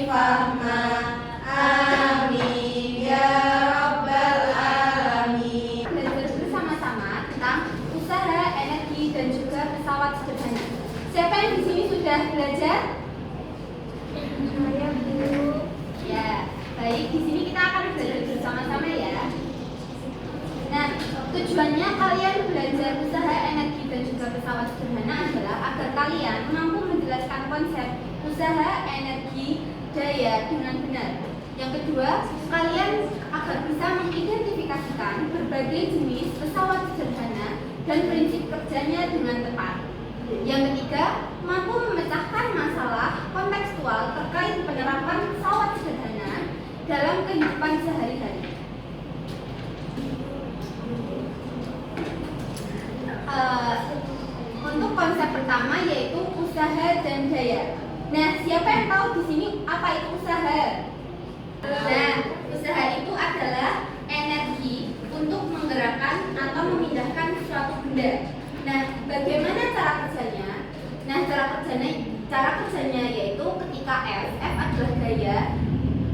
fahma. Amin ya rabbal alamin. Belajar bersama-sama tentang usaha, energi, dan juga pesawat sederhana. Siapa yang di sini sudah belajar? Saya Bu. Ya, baik. Di sini kita akan belajar bersama-sama ya. Nah, tujuannya kalian belajar usaha, energi, dan juga pesawat sederhana adalah agar kalian mampu menjelaskan konsep usaha, energi, daya dengan benar. Yang kedua, kalian agar bisa mengidentifikasikan berbagai jenis pesawat sederhana dan prinsip kerjanya dengan tepat. Yang ketiga, mampu memecahkan masalah kontekstual terkait penerapan pesawat sederhana dalam kehidupan sehari-hari. Untuk konsep pertama yaitu usaha dan daya. Nah, siapa yang tahu di sini apa itu usaha? Nah, usaha itu adalah energi untuk menggerakkan atau memindahkan suatu benda. Nah, bagaimana cara kerjanya? Nah, cara kerjanya yaitu ketika F adalah daya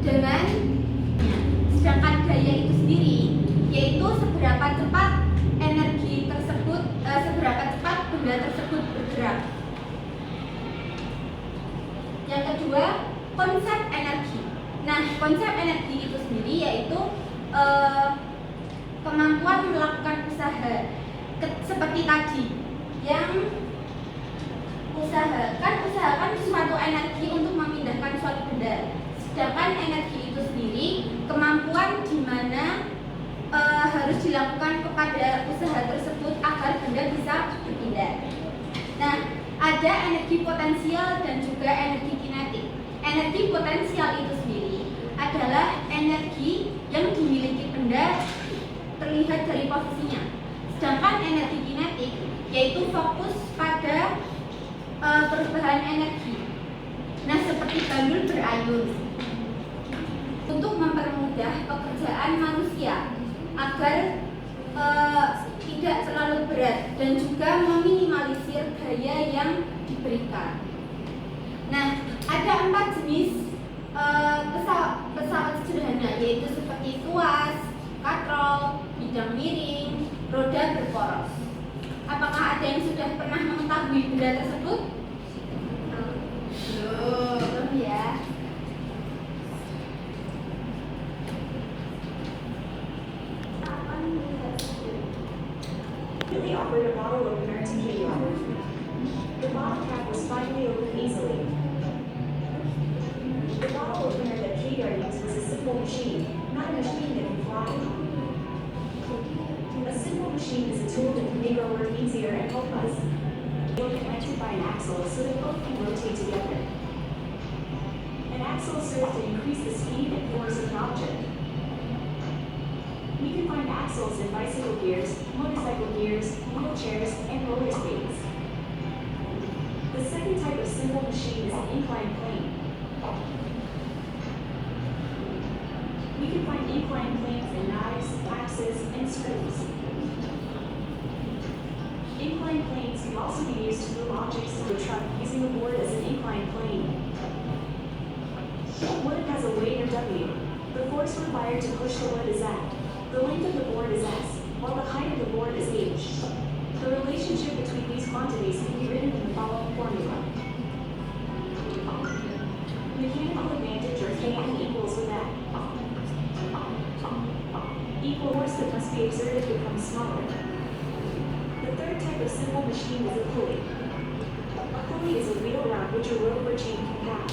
dengan sedangkan daya itu sendiri yaitu seberapa cepat energi tersebut, seberapa cepat benda tersebut bergerak. Yang kedua, konsep energi. Nah, konsep energi itu sendiri yaitu kemampuan melakukan usaha. Seperti tadi, yang usahakan suatu energi untuk memindahkan suatu benda. Sedangkan energi itu sendiri kemampuan di mana harus dilakukan kepada usaha tersebut agar benda bisa berpindah. Nah, ada energi potensial dan juga energi kinetik. Energi potensial itu sendiri adalah energi yang dimiliki benda terlihat dari posisinya. Sedangkan energi kinetik yaitu fokus pada perubahan energi. Nah, seperti bandul berayun. Untuk mempermudah pekerjaan manusia agar tidak terlalu berat dan juga meminimalisir daya yang diberikan. Nah, ada 4 jenis pesawat sederhana yaitu seperti tuas, katrol, bidang miring, roda berporos. Apakah ada yang sudah pernah mengetahui benda tersebut? Belum ya. They offered a bottle opener to Katie. The bottle cap was finally opened easily. The bottle opener that Katie used was a simple machine, not a machine that can fly. A simple machine is a tool that can make our work easier and help us. It will be connected by an axle so that both can rotate together. An axle serves to increase the speed and force of an object. We can find axles in bicycle gears, motorcycle gears, wheelchairs, and roller skates. The second type of simple machine is an inclined plane. We can find inclined planes in knives, axes, and screws. Inclined planes can also be used to move objects to the truck using the board as an inclined plane. Wood has a weight of W. The force required to push the wood is F. The length of the board is S, while the height of the board is H. The relationship between these quantities can be written in the following formula. Mechanical advantage, or Kn, equals with F. Equal force that must be exerted becomes smaller. The third type of simple machine is a pulley. A pulley is a wheel around which a rope or chain can pass.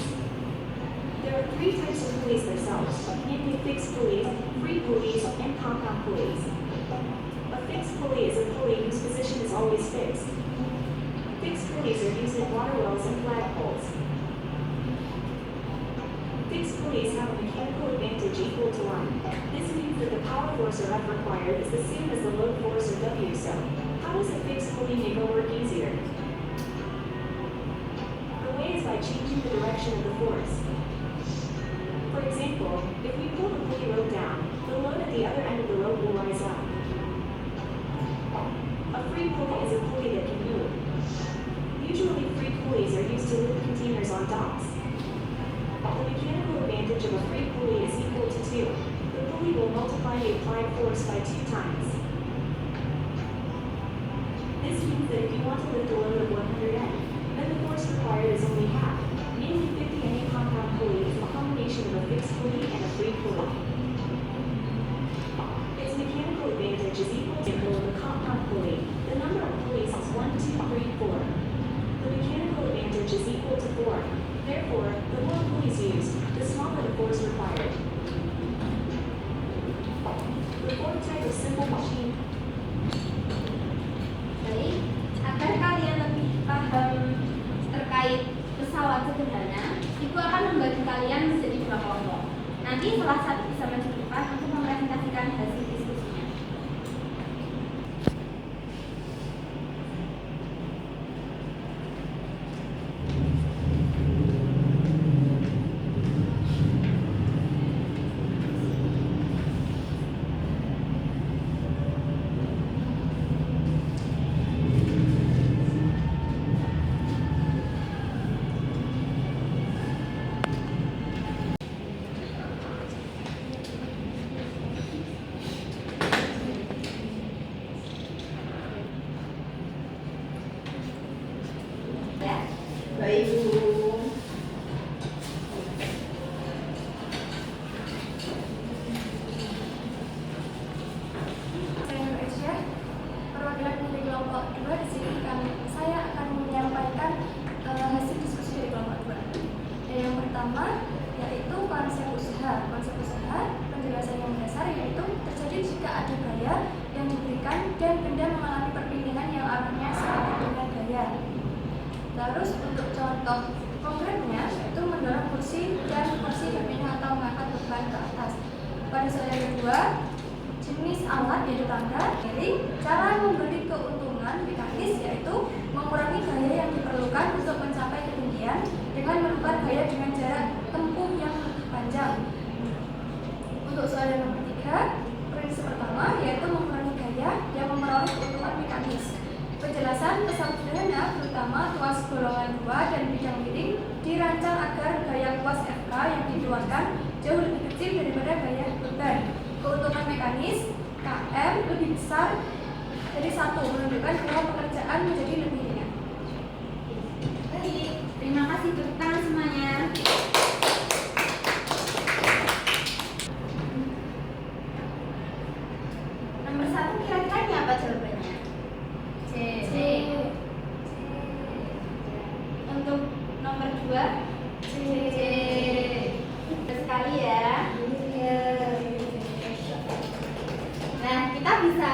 There are 3 types of pulleys themselves, namely fixed pulleys, free pulleys, and compound pulleys. A fixed pulley is a pulley whose position is always fixed. Fixed pulleys are used in water wells and flagpoles. Fixed pulleys have a mechanical advantage equal to 1. This means that the power force or F required is the same as the load force or W. So, how does a fixed pulley make our work easier? The way is by changing the direction of the force. For example, if we pull the pulley rope down, the load at the other end of the rope will rise up. A free pulley is a pulley that can move. Usually free pulleys are used to lift containers on docks. The mechanical multiply the applied force by 2 times. This means that if you want to lift a load of 100 N, then the force required is only half, namely 50 N. A compound pulley is a combination of a fixed pulley and a free pulley. Its mechanical advantage is equal to the compound pulley. The number of pulleys is 1, 2, 3, 4. The mechanical advantage is equal to 4. Therefore, the more pulleys used, the smaller the force required. The fourth type of simple machine. Baik, agar kalian lebih paham terkait pesawat sederhana, Ibu akan membagi kalian menjadi 2 kelompok. Nanti salah satu bisa maju ke depan untuk mempresentasikan hasil diskusinya. Ya. Baik, Bu. Saya Nur Aisyah, perwakilan dari kelompok 2. Di sini saya akan menyampaikan hasil diskusi dari kelompok 2. Yang pertama yaitu konsep usaha. Konsep usaha penjelasan yang dasar yaitu terjadi jika ada gaya yang diberikan dan benda mengalami perpindahan yang arahnya sama dengan gaya. Terus untuk contoh konkretnya yaitu mendorong kursi dan kursi berpindah atau mengangkat beban ke atas. Pada soal yang kedua, jenis alat yaitu tangga. Jadi, cara memberi keuntungan mekanis yaitu mengurangi gaya yang diperlukan untuk mencapai ketinggian dengan menukar gaya dengan jarak tempuh yang lebih panjang. Untuk soal yang nomor 3, prinsip pertama yaitu mengurangi gaya yang memperoleh keuntungan mekanis. Penjelasan pesawat sederhana terutama tuas golongan 2 dan bidang miring dirancang agar gaya kuas FK yang dikeluarkan jauh lebih kecil daripada gaya beban. Keuntungan mekanis KM lebih besar dari 1 menunjukkan bahwa pekerjaan menjadi lebih ringan. Baik, terima kasih, tepuk tangan semuanya. Nomor 1 kira-kira apa jawabannya? C. Untuk nomor 2 C. Sekali ya. Nah, kita bisa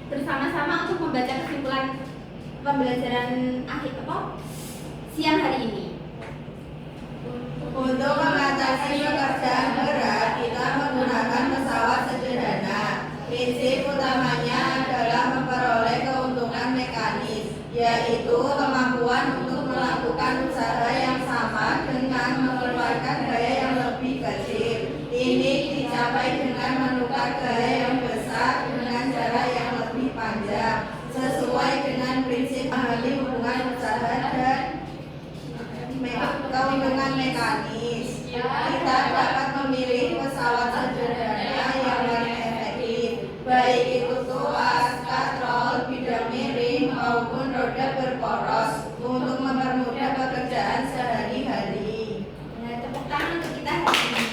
bersama-sama untuk membaca kesimpulan pembelajaran siang hari ini. Untuk mengatasi pekerjaan berat, kita menggunakan pesawat sederhana. Prinsip utamanya adalah memperoleh keuntungan mekanis, yaitu kemampuan untuk melakukan usaha yang sama dengan mengeluarkan gaya yang lebih kecil. Ini dicapai dengan menukar gaya yang besar dengan jarak yang lebih panjang, sesuai dengan prinsip ahli hubungan usaha dan keuntungan mekanis. Kita dapat memilih pesawat sederhana yang paling efektif, baik itu tuas, katrol, bidang miring maupun roda berporos untuk mempermudah pekerjaan sehari-hari. Nah, tepuk tangan untuk kita hari ini.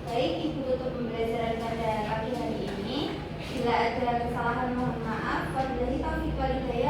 Baik, Ibu tutup pembelajaran pada pagi hari ini. Bila ada kesalahan mohon maaf. Wabillahi taufiq wal hidayah.